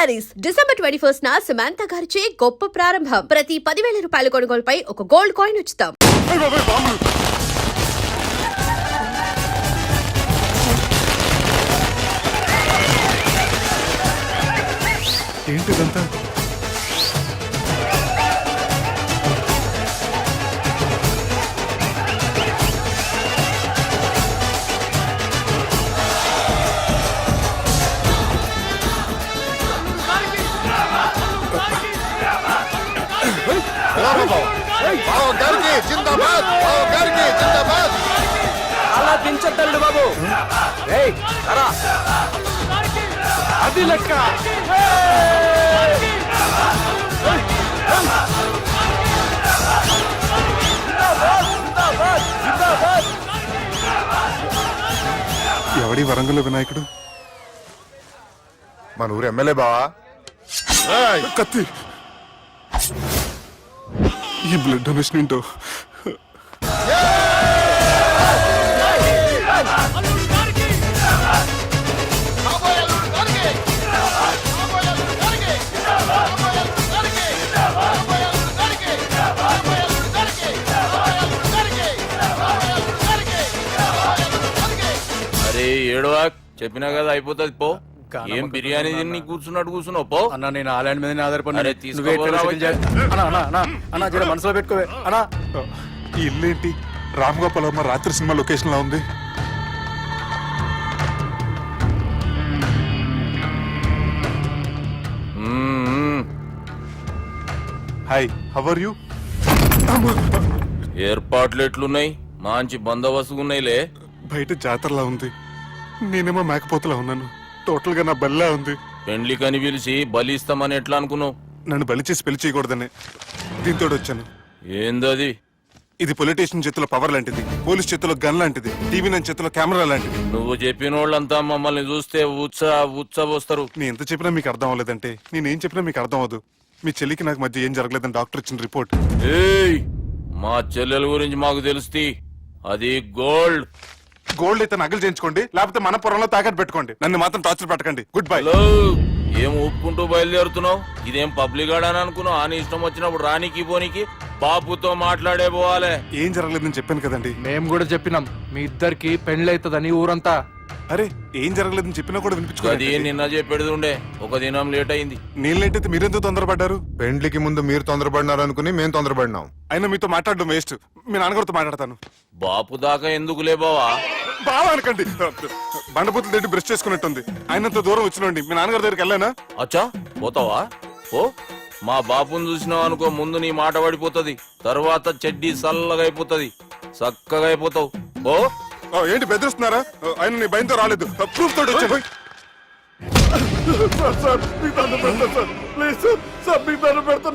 Saris December 21 Samantha గారిచే గొప్ప ప్రారంభం. ప్రతి 10,000 రూపాయల కొనుగోలుపై ఒక గోల్డ్ కాయిన్ ఉచితం. ఏంటిదంతా? అలా దించొద్దండి బాబు. అది లెక్క. ఎవడి వరంగల్ వినాయకుడు? మన ఊరు ఎమ్మెల్యే బావా. కత్తి. ఈ బ్లడ్ డొనేషన్ ఏంటో. అరే ఏడవా, చెప్పినా కదా అయిపోతుంది పో. ఏం బిర్యానీ తిని కూర్చున్నట్టు కూర్చున్నావు పో. అన్న నేను ఆ ల్యాండ్ మీద ఆధారపడి అరే తీసుకోపోరా. మనసులో పెట్టుకోవే అన్నా. ఈ ఇల్లేంటి రామ్ గోపాల్ వర్మ రాత్రి సినిమా లొకేషన్ లా ఉంది. Hi, how are you? ఏర్పాట్లు ఎట్లున్నాయి? మంచి బందోబస్తుగా ఉన్నాయిలే. బయట జాతరలా ఉంది, నేనేమో మేకపోతలా ఉన్నాను. టోటల్ గా నా బల్లా ఉంది. పెండ్లి కని పిలిచి బలి ఇస్తామని ఎట్లా అనుకున్నావు? నన్ను బలి చేసి పెళ్లి చేయకూడదని దీంతో వచ్చాను. ఏందది? ఇది పొలిటీషియన్ చేతిలో పవర్ లాంటిది, పోలీస్ చేతిలో గన్ లాంటిది, టీవీ నైన్ చేతిలో కెమెరా లాంటిది. నువ్వు చెప్పిన వాళ్ళంతా మమ్మల్ని చూస్తే ఉత్సవస్తారు. నేను ఎంత చెప్పినా మీకు అర్థం అవ్వలేదంటే నేనేం చెప్పినా మీకు అర్థం అవ్వదు. మీ చెల్లికి నాకు మధ్య ఏం జరగలేదని డాక్టర్ ఇచ్చిన రిపోర్ట్. ఏయ్, మా చెల్లెల గురించి మాకు తెలుస్తుంది. అది గోల్డ్. గోల్డ్ అయితే నగలు చేయించుకోండి, లేకపోతే మన పొరంలో తాకట్టు పెట్టుకోండి. నన్ను మాత్రం టార్చర్ పెట్టకండి. Good bye. హలో, ఏం ఊపుకుంటూ బయలుదేరుతున్నావు? ఇదేం పబ్లిక్ గార్డెన్ అనుకున్నావు? అని ఇష్టం వచ్చినప్పుడు రానికి పోనీకి బాపుతో మాట్లాడే పోవాలే. ఏం జరగలేదని చెప్పాను కదండి. మేము కూడా చెప్పినాం మీ ఇద్దరికి పెండ్లైతుందని ఊరంతా. అరే ఏం జరగలేదని చెప్పినా కూడా అది వినిపించుకోండి. నిన్న చెప్పేది ఉండే, ఒక దినం లేట్ అయింది. నేను లేట్ అయితే మీరెందుకు తొందరపడ్డారు? పెండ్లికి ముందు మీరు తొందరపడినారు అనుకుని మేము తొందరపడినాం. అయినా మీతో మాట్లాడడం వేస్ట్. మీ నాన్నగారితో మాట్లాడతాను. బాపు దాకా ఎందుకులే బావా? బాగా అనకండి. బండపూతులు తిండి బ్రష్ చేసుకున్నట్టుంది. ఆయనంత దూరం వచ్చినండి. మీ నాన్నగారి దగ్గరికి వెళ్ళానా? అచ్చా, పోతావా? ఓ, మా బాపుని చూసినావు అనుకో, ముందు నీ మాట పడిపోతుంది, తర్వాత చెడ్డీ చల్లగా అయిపోతుంది, చక్కగా అయిపోతావు. ఓ ఏంటి బెదిరిస్తున్నారా? ఆయన నీ భయంతో రాలేదు, ప్రూఫ్ తోటి వచ్చాను.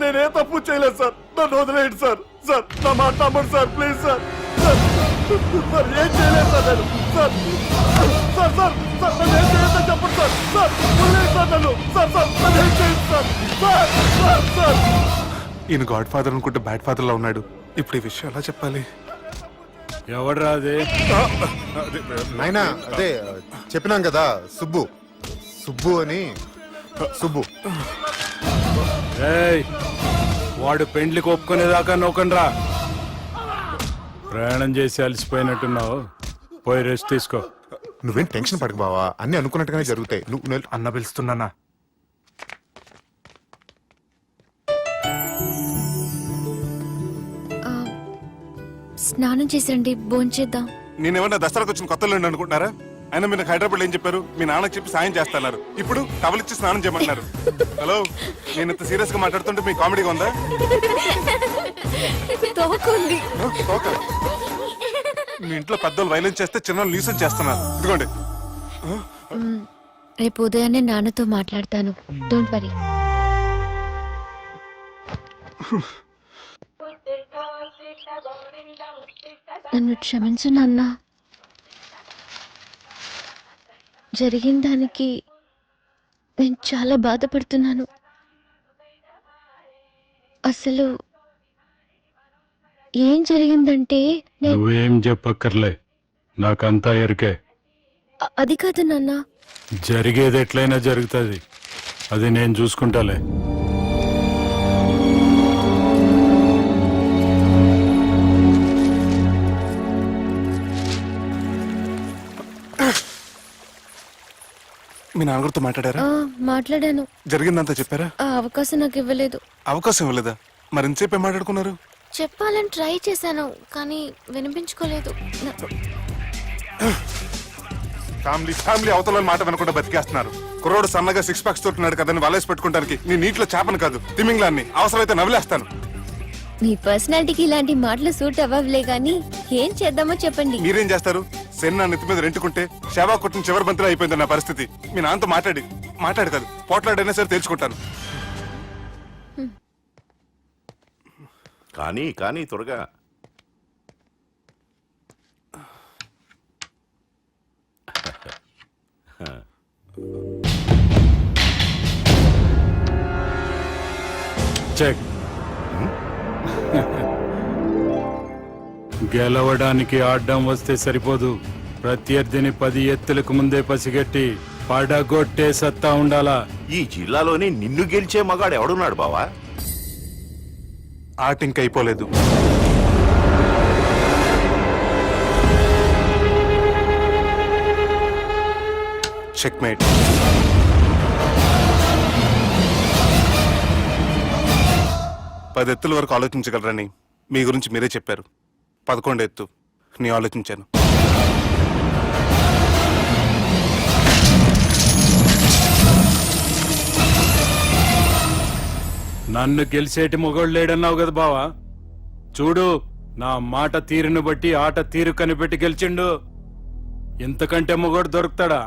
నేనే తప్పు చేయలేదు సార్, నన్ను వదిలేయండి సార్. సార్ నా మాట నమ్మండి సార్, ప్లీజ్ సార్. సార్ ఏం చేయలేదు సార్ నేను. సార్ సార్ సార్ సార్ నన్ను ఏం చేయలేదు చెప్పండి సార్. సార్ వదిలేయండి సార్ నన్ను. సార్ సార్ నన్ను ఏం చేయండి సార్. సార్ సార్ సార్ ఈయన గాడ్ ఫాదర్ అనుకుంటే బ్యాడ్ ఫాదర్ లా ఉన్నాడు. ఇప్పుడు ఈ విషయం ఎలా చెప్పాలి? ఎవడరా అదే? నాయనా అదే చెప్పినాం కదా, సుబ్బు. సుబ్బు అని. సుబ్బు. ఏయ్, వాడు పెండ్లికి ఒప్పుకునేదాకా నౌకండ్రా. ప్రయాణం చేసి అలసిపోయినట్టున్నావు, పోయి రెస్ట్ తీసుకో. నువ్వేం టెన్షన్ పడకు బావా, అన్ని అనుకున్నట్టుగానే జరుగుతాయి. నువ్వు అన్న పిలుస్తున్నానా? స్నానం చేసిరండి, భోంచేద్దాం. నేనేమన్నా దసరాకు వచ్చిన కొత్తలో అనుకుంటున్నారా? అయినా మీరు హైదరాబాద్ ఏం చెప్పారు? మీ నాన్నకి చెప్పి సాయం చేస్తున్నారు. ఇప్పుడు టవల్ ఇచ్చి స్నానం చేయమంటున్నారు. హలో, నేను ఇంత సీరియస్ గా మాట్లాడుతుంటే మీ కామెడీగా ఉందా? తోకుంది. ఓకే. మీ ఇంట్లో పెద్దోళ్ళు వైలెన్స్ చేస్తే చిన్న న్యూసెన్స్ చేస్తున్నారు. ఇదిగోండి. రేపు ఉదయాన్నే నాన్నతో మాట్లాడతాను, డోంట్ వరీ. నన్ను క్షమించు నాన్న. జరిగిన దానికి నేను చాలా బాధపడుతున్నాను. అసలు ఏం జరిగిందంటే నువ్వేం చెప్పక్కర్లే, నాకంతా ఎరికే. అది కాదు నాన్న. జరిగేది ఎట్లయినా జరుగుతుంది. అది నేను చూసుకుంటాలే. మీ నాన్నగారితో మాట్లాడారా? మాట్లాడాను. జరిగిందంతా చెప్పారా? ఆ అవకాశం నాకు ఇవ్వలేదు. అవకాశం ఇవ్వలేదా? మరి ఎంతసేపు ఏం మాట్లాడుకున్నారు? చెప్పాలని ట్రై చేశాను కానీ వినిపించుకోలేదు. ఫ్యామిలీ అవతల మాట వినకుండా బతికేస్తున్నారు. కుర్రోడు సన్నగా 6 ప్యాక్స్ తోటున్నాడు కదని వలేసి పెట్టుకోవడానికి నీ నీటిలో చేపను కాదు తిమింగ్లాన్ని అవసరమైతే నవ్వులేస్తాను. మీ పర్సనాలిటీకి ఇలాంటి మాటలు సూట్ అవ్వలే గానీ ఏం చేద్దామో చెప్పండి. మీరేం చేస్తారు? సెన్న నెత్తి మీద రెంటుకుంటే సేవా కొట్టిన చివరి బంతిలో అయిపోయింది నా పరిస్థితి. మీ నాన్నతో మాట్లాడు కాదు పోట్లాడైనా సరే తెలుసుకుంటాను. కానీ త్వరగా. చెక్. గెలవడానికి ఆడ్డం వస్తే సరిపోదు. ప్రత్యర్థిని 10 ఎత్తులకు ముందే పసిగట్టి పడగొట్టే సత్తా ఉండాలా. ఈ జిల్లాలోనే నిన్ను గెలిచే మగాడు ఎవడున్నాడు బావా? ఆట ఇంకా అయిపోలేదు. చెక్మేట్. పది ఎత్తుల వరకు ఆలోచించగలరని మీ గురించి మీరే చెప్పారు. 11 ఎత్తు నీ ఆలోచించాను. నన్ను గెలిచేటి మొగోడు లేడన్నావు కదా బావా. చూడు, నా మాట తీరును బట్టి ఆట తీరు కనిపెట్టి గెలిచిండు. ఇంతకంటే మొగోడు దొరుకుతాడా?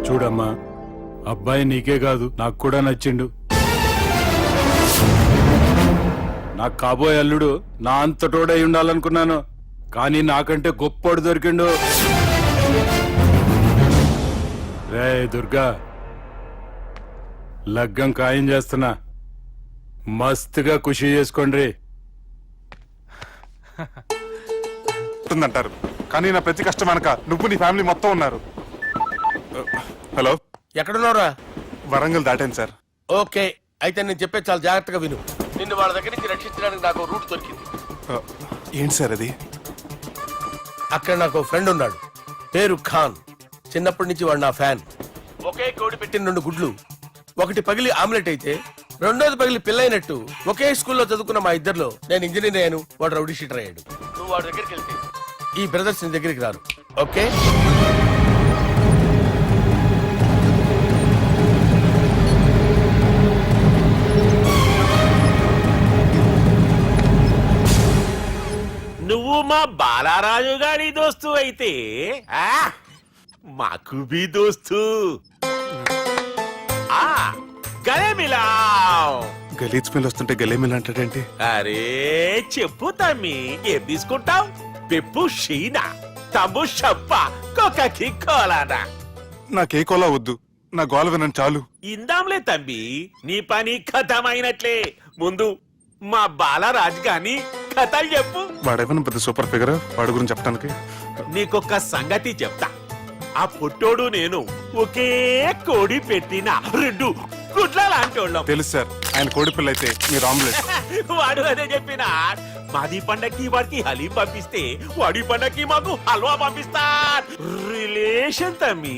చూడమ్మా, అబ్బాయి నీకే కాదు నాకు కూడా నచ్చిండు. నాకు కాబోయే అల్లుడు నా అంతటోడై ఉండాలనుకున్నాను, కానీ నాకంటే గొప్పోడు దొరికిండు. రే దుర్గా, లగ్గం ఖాయం చేస్తున్నా. మస్తుగా ఖుషి చేసుకోండి. ఉంటుందంటారు కానీ నా ప్రతి కష్టం వెనక నువ్వు నీ ఫ్యామిలీ మొత్తం ఉన్నారు. హలో, ఎక్కడున్నారా? వరంగల్ దాటాను సార్. ఓకే, అయితే నేను చెప్పే చాలా జాగ్రత్తగా విను. నిన్ను వాళ్ళ దగ్గర నుంచి రక్షించడానికి నాకు రూట్ దొరికింది. ఏంటి సార్ అది? అక్కడ నాకు ఫ్రెండ్ ఉన్నాడు, పేరు ఖాన్. చిన్నప్పటి నుంచి వాడు నా ఫ్యాన్. ఒకే కోడి పెట్టిన 2 గుడ్లు, ఒకటి పగిలి ఆమ్లెట్ అయితే రెండోది పగిలి పిల్లైనట్టు ఒకే స్కూల్లో చదువుకున్న మా ఇద్దరిలో నేను ఇంజనీర్ అయ్యాను, వాడు రౌడీ షీటర్ అయ్యాడు. నువ్వు వాడి దగ్గరికి వెళ్తే ఈ బ్రదర్స్ నీ దగ్గరికి రారు. ఓకే? నువ్వు మా బాలారాజు గారి దోస్తు అయితే మాకు బి దోస్తు. గలే మిలావ్. గలీజ్ స్మెల్ వస్తుంటే గలేమిల్ అంటాడేంటి? అరే చెప్పు తమ్మి, ఏం తీసుకుంటావు? పెప్పు షీనా, తమ్ము షప్ప, కొకకి కోలానా? నాకే కోలా వద్దు, నా గోల వినండి చాలు. ఇందాంలే తమ్మి, నీ పని ఖతమైనట్లే. ముందు మా బాలరాజ్ గాని కథలు చెప్పు. వాడేమైనా పెద్ద సూపర్ ఫిగర్, వాడి గురించి చెప్పడానికి. నీకొక్క సంగతి చెప్తా. ఆ పొట్టోడు నేను ఒకే కోడి పెట్టిన 2 గుడ్ల లాంటోళ్ళం. తెలుసు సార్, ఆయన కోడి పిల్ల అయితే మీరు ఆమ్లెట్. వాడు అదే చెప్పిన. మాది పండక్కి వాడికి హలీం పంపిస్తే వాడి పండక్కి మాకు హల్వా పంపిస్తా. రిలేషన్ తమ్మి.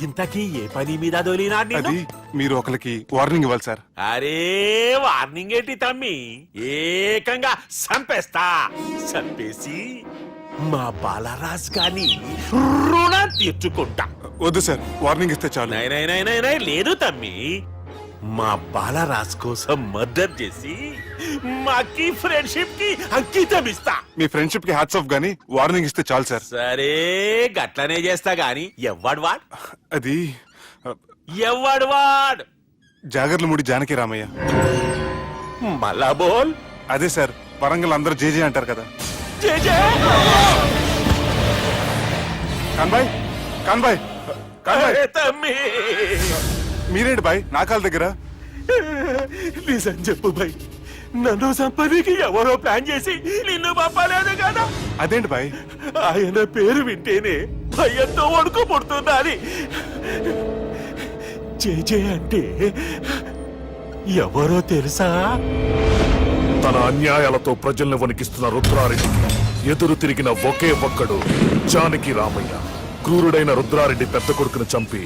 ఇంతకీ ఏ పని మీద దొలినా? అది మీరు ఒకరికి వార్నింగ్ ఇవ్వాలి సార్. అరే వార్నింగ్ ఏంటి తమ్మి, ఏకంగా సంపేస్తా. సంపేసి మా బాలరాజ్ గాని రుణం తీర్చుకుంటా. వద్దు సార్, వార్నింగ్ ఇస్తే చాలు. నై లేదు తమ్మి, మా బాలరాజ్ కోసం మర్డర్ చేసి మాకి ఫ్రెండ్షిప్ కి అంకితం ఇస్తా. మీ ఫ్రెండ్షిప్ కి హ్యాట్స్ ఆఫ్ గానీ వార్నింగ్ ఇస్తే చాలు సార్. సరే గట్లనే చేస్తా గాని ఎవ్వడు వాడ్? అది ఎవ్వడు వాడ్? జాగర్లమూడి జానకి రామయ్య. మళ్ళా బోల్. అదే సార్, వరంగల్ అందరూ జేజే అంటారు కదా. కాన్బాయ్, కాన్బాయ్, కాన్బాయ్. తమ్మి మీరేంటి బాయ్ నా కాళ్ళ దగ్గర? నిజం చెప్పు బాయ్, నన్ను సంపదికి ఎవరో ప్లాన్ చేసి నిన్ను పంపలేదు కదా? అదేంటి బాయ్? ఆయన పేరు వింటేనే భయంతో వణుకు పుడుతున్నది. జేజే అంటే ఎవరో తెలుసా? తన అన్యాయాలతో ప్రజల్ని వణికిస్తున్న రుద్రారెడ్డి ఎదురు తిరిగిన ఒకే ఒక్కడు జానకి రామయ్య. క్రూరుడైన రుద్రారెడ్డి పెద్ద కొడుకును చంపి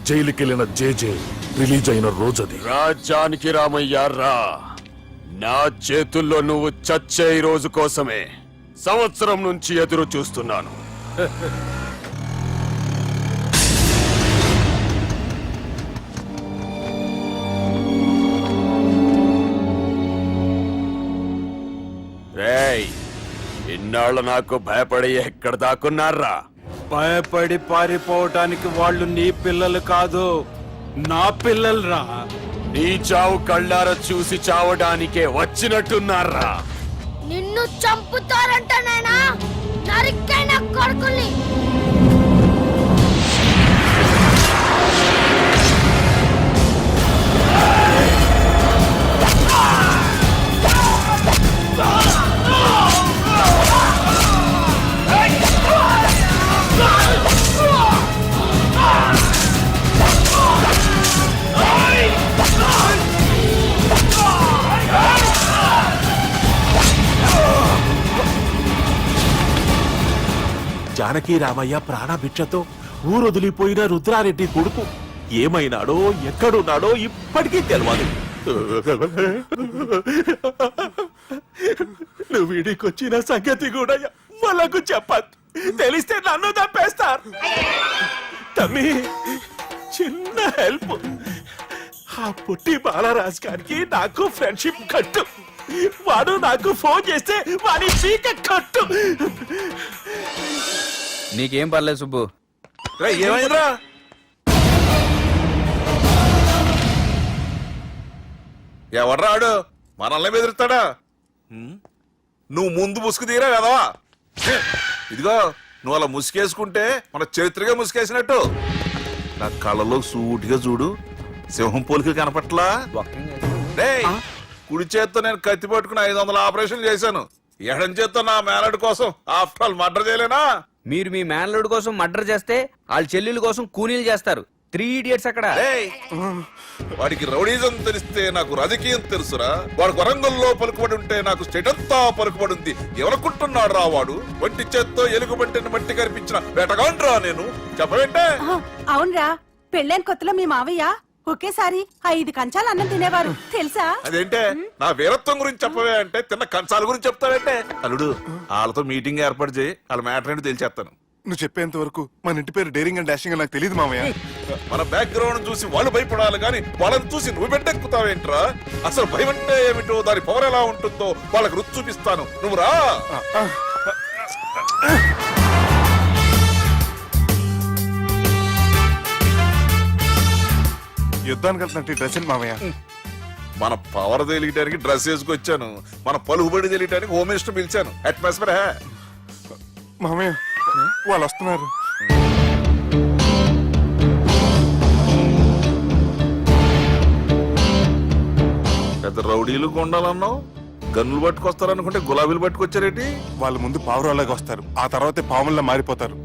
జైలుకెళ్లిన జేజే రిలీజ్ అయిన రోజది. రాజ్యానికి రామయ్య రా. నా చేతుల్లో నువ్వు చచ్చే ఈ రోజు కోసమే సంవత్సరం నుంచి ఎదురు చూస్తున్నాను. రేయ్, ఇన్నాళ్ళు నాకు భయపడి ఎక్కడ దాక్కున్నారా? భయపడి పారిపోవటానికి వాళ్ళు నీ పిల్లలు కాదు, నా పిల్లలు రా. నీ చావు కళ్ళారా చూసి చావడానికే వచ్చినట్టున్నారా? నిన్ను చంపుతారంట నేనా నరికైన కొడుకుల్ని. జానకి రామయ్య ప్రాణభిక్షతో ఊరొదిలిపోయిన రుద్రారెడ్డి కొడుకు ఏమైనాడో ఎక్కడున్నాడో ఇప్పటికీ తెలియదు. నువ్వు వీడికొచ్చిన సంగతి కూడా వాళ్ళకు చెప్పద్దు. తెలిస్తే నన్ను తప్పేస్తారు. తమ్మి, చిన్న హెల్ప్. ఆ పుట్టి బాలరాజ్ గారికి నాకు ఫ్రెండ్షిప్ కట్టు. వాడు నాకు ఫోన్ చేస్తే వాడి పీక కట్టు. నీకేం పర్లేదు సుబ్బు. ఏమైందిరా? ఎవర్రాడు మనల్ని బెదిరిస్తాడా? నువ్వు ముందు ముసుగు తీరా కదవా? ఇదిగో నువ్వు అలా ముసుకేసుకుంటే మన చరిత్రగా ముసుకేసినట్టు. నా కళ్ళలో సూటిగా చూడు, సింహం పోలిక కనపట్లా? డేయ్, కుడి చేత్తో నేను కత్తి పట్టుకుని 500 ఆపరేషన్లు చేశాను. ఎడం చేత్తో నా మేనడు కోసం ఆఫ్టర్ ఆల్ మర్డర్ చేయలేనా? మీరు మీ మేనల్లుడు కోసం మర్డర్ చేస్తే వాళ్ళ చెల్లెళ్ళ కోసం కూనీలు చేస్తారు. 3 idiots అక్కడ. వాడికి రౌడీజం తెలిస్తే నాకు రాజకీయం తెలుసురా. వాడు వరంగల్లో పలుకుబడి ఉంటే నాకు స్టేట్ అంతా పలుకుబడి ఉంది. ఎవరనుకుంటున్నాడు రా వాడు? వంటి చేత్తో ఎలుగుబంటిని మట్టి కనిపించిన వేటగాండ్రా నేను. చెప్పవేంటే? అవునరా, పెళ్ళైన కొత్తలో మీ మావయ్య ఒకేసారి 5 కంచాలు అన్నం తినేవారు తెలుసా? అదేంటే నా వీరత్వం గురించి చెప్పవే అంటే తిన్న కంచాల గురించి చెప్తావేంటే? అల్లుడు, వాళ్ళతో మీటింగ్ ఏర్పాటు చేయి, వాళ్ళ మ్యాటర్ ఏంటో తెలిచేస్తాను. నువ్వు చెప్పేంత వరకు మన ఇంటి పేరు డేరింగ్ అండ్ డాషింగ్ నాకు తెలియదు మామయ్య. మన బ్యాక్గ్రౌండ్ చూసి వాళ్ళు భయపడాలి కానీ వాళ్ళని చూసి నువ్వు బిడ్డెక్కుతావేంట్రా? అసలు భయం అంటే ఏమిటో, దాని పవర్ ఎలా ఉంటుందో వాళ్ళకి రుచి చూపిస్తాను. నువ్వు రా. యుద్ధానికి వెళ్తున్నట్టు డ్రెస్ ఏంటి మామయ్య? మన పవర్ తెలియటానికి డ్రెస్ వేసుకొచ్చాను. మన పలుకుబడి తెలియటానికి హోమ్ మినిస్టర్ పిలిచాను. అట్మాస్ఫియర్ హే. మామయ్య, వాళ్ళు వస్తున్నారు. పెద్ద రౌడీలు కొండాలన్నావు, గన్నులు పట్టుకొస్తారనుకుంటే గులాబీలు పట్టుకొచ్చారేంటి? వాళ్ళ ముందు పావురాలాగా వస్తారు, ఆ తర్వాతే పాముల్లా మారిపోతారు.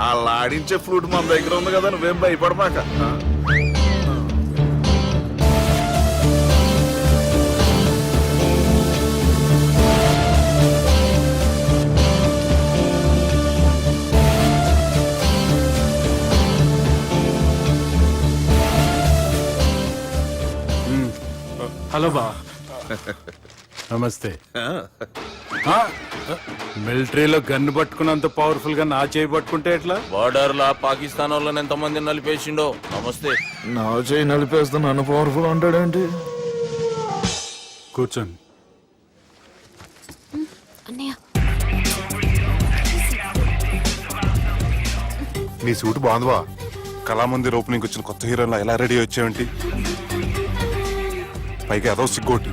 వాళ్ళ ఆడించే ఫ్లూట్ మన దగ్గర ఉంది కదా, నువ్వేం భయపడమాక. హలో బా, నమస్తే. మిలిటరీలో గన్ను పట్టుకున్నంత పవర్ఫుల్ గా నా చేయి పట్టుకుంటే ఎట్లా? బార్డర్ లా పాకిస్తాన్ వాళ్ళని ఎంతమంది నలిపేసిండో. నమస్తే. నా చేయి నలిపేస్తా నన్ను పవర్ఫుల్ అంటాడేంటి? కూర్చోండి. అన్నయ్య, నీ సూట్ బాగుందివా? కళామందిర్ ఓపెనింగ్ వచ్చిన కొత్త హీరోలా ఎలా రెడీ వచ్చావేంటి? పైగా అదో సిగ్గోటి.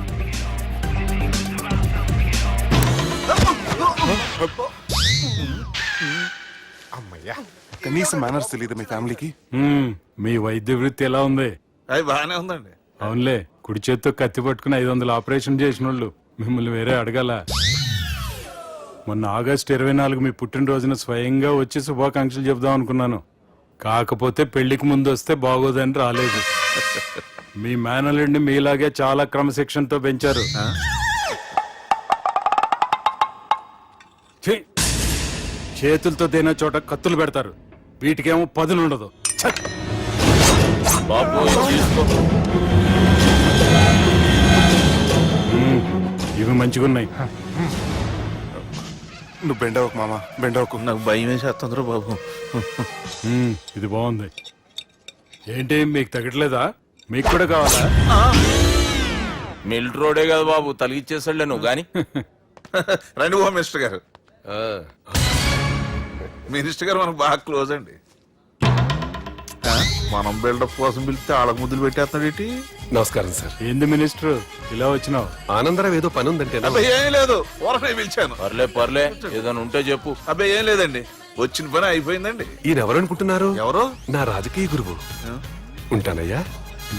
అమ్మయ్యా, కనీసం మేనర్స్ తెలియదు మీ ఫ్యామిలీకి? మీ వైద్య వృత్తి ఎలా ఉంది? అది బాగానే ఉందండి. అవునులే, కుడి చేత్తో కత్తి పట్టుకుని 500 ఆపరేషన్ చేసిన వాళ్ళు మిమ్మల్ని వేరే అడగాల. మొన్న ఆగస్టు 24 మీ పుట్టినరోజున స్వయంగా వచ్చి శుభాకాంక్షలు చెప్దాం అనుకున్నాను. కాకపోతే పెళ్లికి ముందు వస్తే బాగోదని రాలేదు. మీ మేనల్లుడిని మీలాగే చాలా క్రమశిక్షణతో పెంచారు. ఛీ! చేతులతో తినే చోట కత్తులు పెడతారు, వీటికేమో పదులుండదు. ఛ! ఇవి మంచిగున్నాయి. నువ్వు బెండవకు మామ, బెండవకు. నాకు భయం వేసేస్తుందిరా బాబు. ఇది బాగుంది. ఏంటి మీకు తగ్గట్లేదా? మీకు కూడా కావాలా? మిల్ట్ రోడే కదా బాబు, తలిగిచ్చేసాడులే నువ్వు గాని. రండి బాబు మినిస్టర్ గారు. మినిస్టర్ గారు మనకు బాగా క్లోజ్ అండి. మనం బిల్డప్ కోసం పిలిస్తే ఆళ్ళకు ముద్దులు పెట్టేస్తున్నాడు. నమస్కారం సార్. ఏంది మినిస్టర్ ఇలా వచ్చినావు? ఆనందరావు ఏదో పని ఉందంటే. అబ్బాయి ఏం లేదు, ఊరనే పిలిచాను. పర్లే ఏదైనా ఉంటే చెప్పు. అబ్బాయి ఏం లేదండి, వచ్చిన పని అయిపోయిందండి. ఈయన ఎవరు అనుకుంటున్నారు? ఎవరు? నా రాజకీయ గురువు. ఉంటానయ్యా.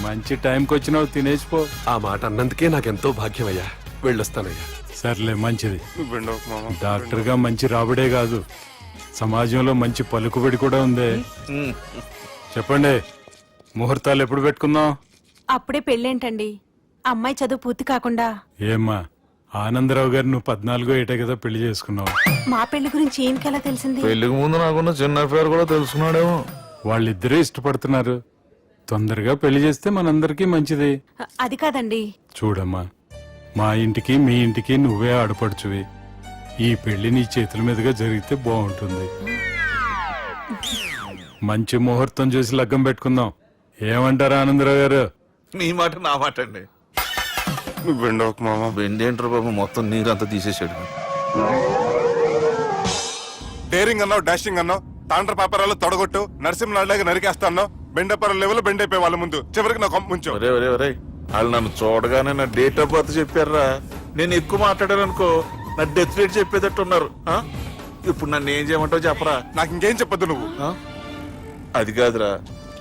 మంచి టైంకి వచ్చినావు, తినేసిపో. ఆ మాట అన్నందుకే నాకెంతో భాగ్యమయ్యా. వెళ్ళొస్తానయ్యా. సర్లే, మంచిది. నువ్వు బెండవకు మామ. డాక్టర్ గా మంచి రాబడే కాదు, సమాజంలో మంచి పలుకుబడి కూడా ఉంది. చెప్పండి, ముహూర్తాలు ఎప్పుడు పెట్టుకుందాం? అప్పుడే పెళ్ళేంటండి, అమ్మాయి చదువు పూర్తి కాకుండా. ఏమ్మా, ఆనందరావు గారు నువ్వు 14 ఏటే కదా పెళ్లి చేసుకున్నావు. మా పెళ్లి గురించి ఈయనకెలా తెలిసింది? పెళ్లికి ముందు నాకున్న చిన్న పేరు కూడా తెలుసుకున్నాడేమో. వాళ్ళిద్దరే ఇష్టపడుతున్నారు, తొందరగా పెళ్లి చేస్తే మనందరికీ మంచిది. అది కాదండి. చూడమ్మా, మా ఇంటికి మీ ఇంటికి నువ్వే ఆడపడుచువి. ఈ పెళ్లి నీ చేతుల మీదుగా జరిగితే బాగుంటుంది. మంచి ముహూర్తం చూసి లగ్గం పెట్టుకుందాం. ఏమంటారు ఆనందరావు గారు? నీ మాట నా మాట అండి. నువ్వు బెండవకు మామ. బెండేంటారు బాబు, మొత్తం నీరంతా తీసేసాడు. డేరింగ్ అన్నావు, డాషింగ్ అన్నావు, తాండ్ర పాపరాలు తొడగొట్టు, నరసింహనాయుడులాగా నరికేస్తా అన్నావు. బెండపర లెవెల్ బెండ్ అయిపోయి వాళ్ళ ముందు చివరికి నా కొంప ముంచావు. ఒరే ఒరే ఒరే, వాళ్ళు నన్ను చూడగానే నా డేట్ ఆఫ్ బర్త్ చెప్పారా? నేను ఎక్కువ మాట్లాడాను అనుకో, నా డెత్ రేట్ చెప్పేటట్టు ఉన్నారు. ఇప్పుడు నన్ను ఏం చేయమంటావు చెప్పరా? నాకు ఇంకేం చెప్పొద్దు నువ్వు. అది కాదురా,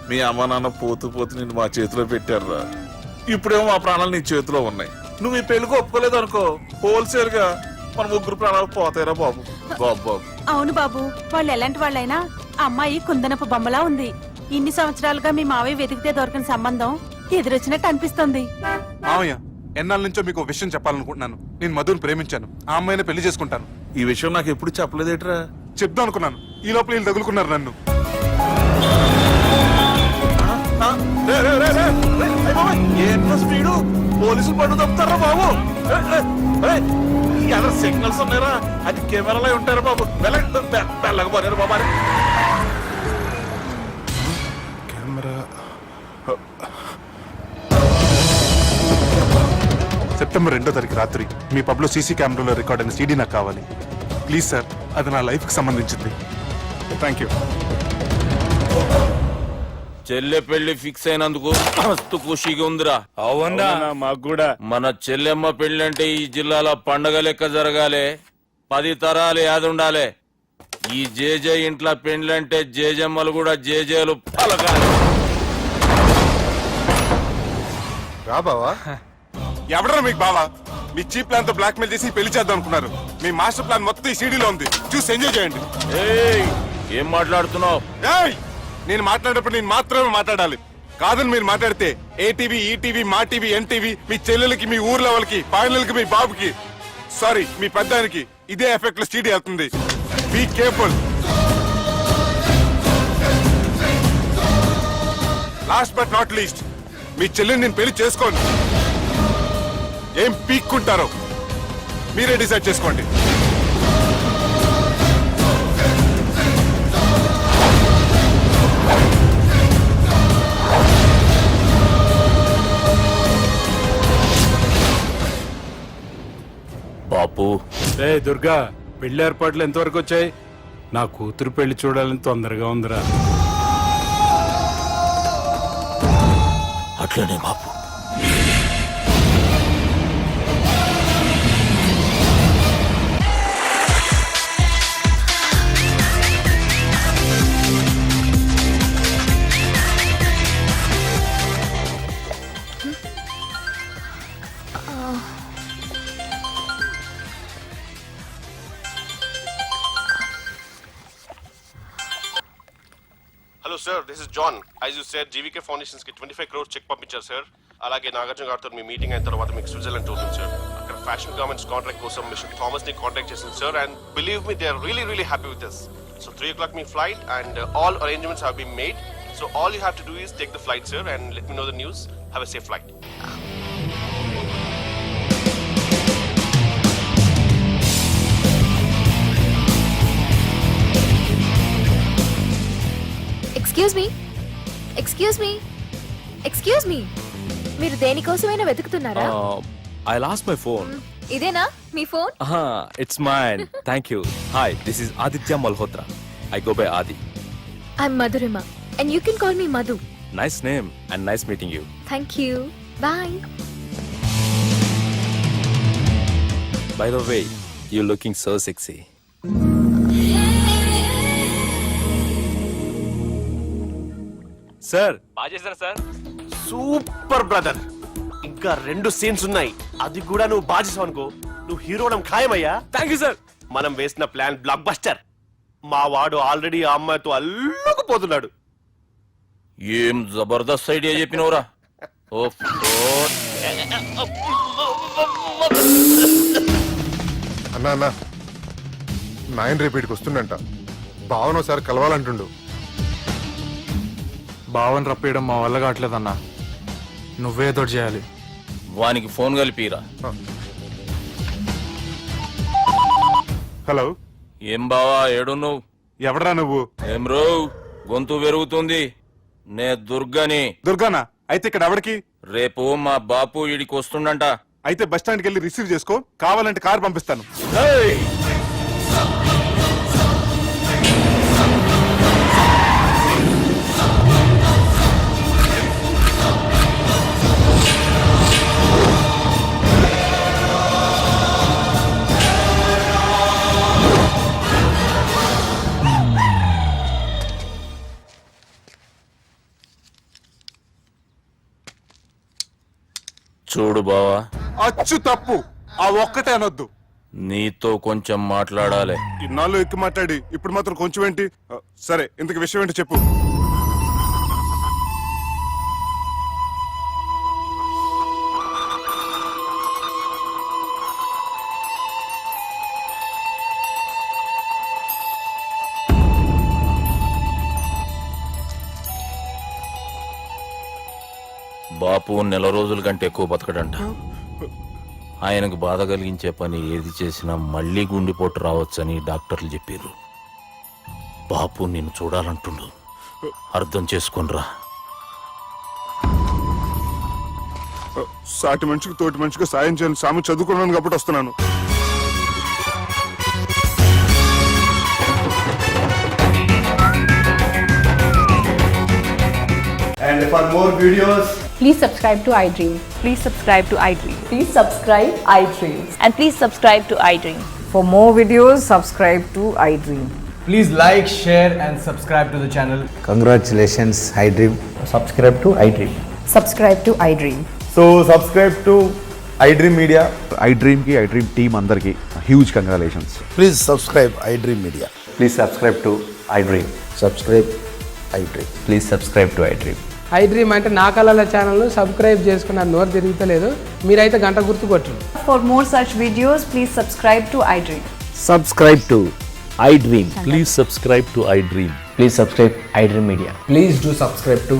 మీ అమ్మ నాన్న పోతూ పోతూ నిన్ను మా చేతిలో పెట్టారురా. ఇప్పుడేమో మా ప్రాణాలు నీ చేతిలో ఉన్నాయి. నువ్వు ఈ పెళ్లికి ఒప్పుకోలేదు అనుకో, హోల్సేల్ గా మన ముగ్గురు ప్రాణాలు పోతాయిరా బాబు. బాబు బాబు. అవును బాబు, వాళ్ళు ఎలాంటి వాళ్ళైనా అమ్మాయి కుందనపు బొమ్మలా ఉంది. ఇన్ని సంవత్సరాలుగా మీ మావయ్య వెతికితే దొరకని సంబంధం ఎదురొచ్చినట్టు అనిపిస్తుంది. మామయ్య, ఎన్నాళ్ళ నుంచో మీకు ఒక విషయం చెప్పాలనుకుంటున్నాను. నేను మధుని ప్రేమించాను, ఆ అమ్మాయిని పెళ్లి చేసుకుంటాను. ఈ విషయం నాకు ఎప్పుడు చెప్పలేదేట్రా? చెప్దాం అనుకున్నాను, ఈ లోపల వీళ్ళు తగులుకున్నారు నన్ను. ఏంట్రా స్పీడు? పోలీసులు పన్ను తప్పుతారా బాబు? ఎలా సిగ్నల్స్ ఉన్నారా? అది కెమెరాలో ఉంటారా బాబు? వెళ్ళకపోయారు బాబు. కెమెరా సెప్టెంబర్ 2వ తారీఖు రాత్రి మీ పబ్ లో సీసీ కెమెరాలో రికార్డ్ అయిన సీడీ నాకు కావాలి. ప్లీజ్ సార్, అది నా లైఫ్ కి సంబంధించింది. Thank you. చెల్లె పెళ్లి ఫిక్స్ అయినందుకు మస్తు ఖుషిగా ఉందిరా. అవునా? మాకు కూడా. మన చెల్లెమ్మ పెళ్లి అంటే ఈ జిల్లాలో పండగ లెక్క జరగాలి. 10 తరాలు యాదుండాలి. ఈ జేజే ఇంట్లో పెండ్లంటే జేజమ్మలు కూడా జేజేలు పలకాలి. రా బావా. ఎవడరా మీకు బావా? మీ చీప్ ప్లాన్ తో బ్లాక్ మెయిల్ చేసి పెళ్లి చేద్దాం అనుకున్నారు. మీ మాస్టర్ ప్లాన్ మొత్తం ఈ సీడీలో ఉంది, చూసి ఎంజాయ్ చేయండి. ఏయ్, ఏం మాట్లాడుతున్నావు? ఏయ్, నేను మాట్లాడేటప్పుడు నేను మాత్రమే మాట్లాడాలి. కాదని మీరు మాట్లాడితే ఏటీవీ, ఈటీవీ, మా టీవీ, ఎన్టీవీ, మీ చెల్లెలకి, మీ ఊర్లో వాళ్ళకి, ఫైనల్కి, మీ బాబుకి, సారీ మీ పెద్దానికి ఇదే ఎఫెక్ట్ లో సీడీ వెళ్తుంది. Be careful. Last but not least, మీ చెల్లెని నేను పెళ్లి చేసుకోను. ఏం పీక్కుంటారో మీరే డిసైడ్ చేసుకోండి. బాపు, ఏ దుర్గా, పెళ్లి ఏర్పాట్లు ఎంతవరకు వచ్చాయి? నా కూతురు పెళ్లి చూడాలని తొందరగా ఉందిరా. అట్లనే బాపు. Hello sir, this is John. As you said GVK foundations కి 25 crores చెక్ పంపించారు సార్. అలాగే నాగార్జున గారితో మీ మీటింగ్ అయిన తర్వాత మీకు స్విట్జర్లాండ్ టూర్ ఉంది సార్. అక్కడ ఫ్యాషన్ గార్మెంట్స్ కాంట్రాక్ట్ కోసం మిస్టర్ థామస్ ని కాంటాక్ట్ చేసింది sir. And believe me they are really happy with this. So 3 o'clock మీ flight and all arrangements have been made. So all you have to do is take the flight sir and let me know the news. Have a safe flight. Excuse me మీరు దేనికోసమైనా వెతుకుతున్నారా? I lost my phone. ఇదేనా మీ phone? It's mine. Thank you. Hi, this is Aditya Malhotra. I go by Aadi. I'm Madhurima and you can call me Madhu. Nice name and nice meeting you. Thank you. Bye. By the way, you looking so sexy. Sir బాగా చేశారు sir. Super brother. ఇంకా 2 scenes ఉన్నాయి, అది కూడా నువ్వు బాగా చేసావు అనుకో, నువ్వు హీరోడం ఖాయమయ్యా. Thank you sir. మనం వేసిన ప్లాన్ బ్లాక్ బస్టర్. మా వాడు ఆల్రెడీ ఆ అమ్మాయితో అల్లుకుపోతున్నాడు. ఏం జబర్దస్త్ ఐడియా చెప్పినవురా. అన్నా నాయన రేపు ఇక్కడికి వస్తుండంట. భావన ఒకసారి కలవాలంటుండు. భావన రప్పేయడం మా వల్ల కావట్లేదన్నా. నువ్వే తోడు చేయాలి. వానికి ఫోన్ కలిపిరా. హలో, ఏం బావా ఏడున్నావు? ఎవడరా నువ్వు? ఏం రో గొంతు పెరుగుతుంది. నే దుర్గని. దుర్గానా? అయితే ఇక్కడ ఎవరికి? రేపు మా బాపు ఈడికి వస్తుండంట. అయితే బస్ స్టాండ్కి వెళ్ళి రిసీవ్ చేసుకో, కావాలంటే కారు పంపిస్తాను. చూడు బావా, అచ్చు తప్పు. ఆ ఒక్కటే అనొద్దు. నీతో కొంచెం మాట్లాడాలి. ఇన్నాళ్ళు ఎక్కువ మాట్లాడి ఇప్పుడు మాత్రం కొంచెం ఏంటి? సరే, ఇంతకు విషయం ఏంటి చెప్పు. బాపు 4 రోజుల కంటే ఎక్కువ బతకడంట. ఆయనకు బాధ కలిగించే పని ఏది చేసినా మళ్ళీ గుండెపోటు రావచ్చని డాక్టర్లు చెప్పారు. బాపు నిన్ను చూడాలంటుండు. అర్థం చేసుకునిరా. సాటి మనిషికి తోటి మనిషికి సాయం చేయని సాము చదువుకున్నాను కాబట్టి వస్తున్నాను. And for more videos, Please subscribe to iDream. Please subscribe to iDream. Please subscribe iDream. And please subscribe to iDream. For more videos, subscribe to iDream. Please like, share and subscribe to the channel. congratulations, iDream. Subscribe to iDream. Subscribe to iDream. So subscribe to iDream Media. iDream ki iDream team andarki huge congratulations. Please subscribe iDream media. Please subscribe to iDream. Subscribe iDream. Please subscribe to iDream. iDream అంటే నా కళల channel subscribe చేసుకున్న నోరు తిరుగుతలేదు. మీరైతే గంట గుర్తు కొట్టండి. For more such videos, please subscribe to iDream. Subscribe to iDream. Please subscribe to iDream. Please subscribe iDream Media. Please do subscribe to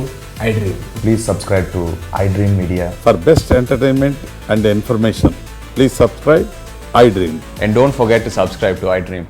iDream. Please subscribe to iDream Media. For best entertainment and information, please subscribe iDream. And don't forget to subscribe to iDream.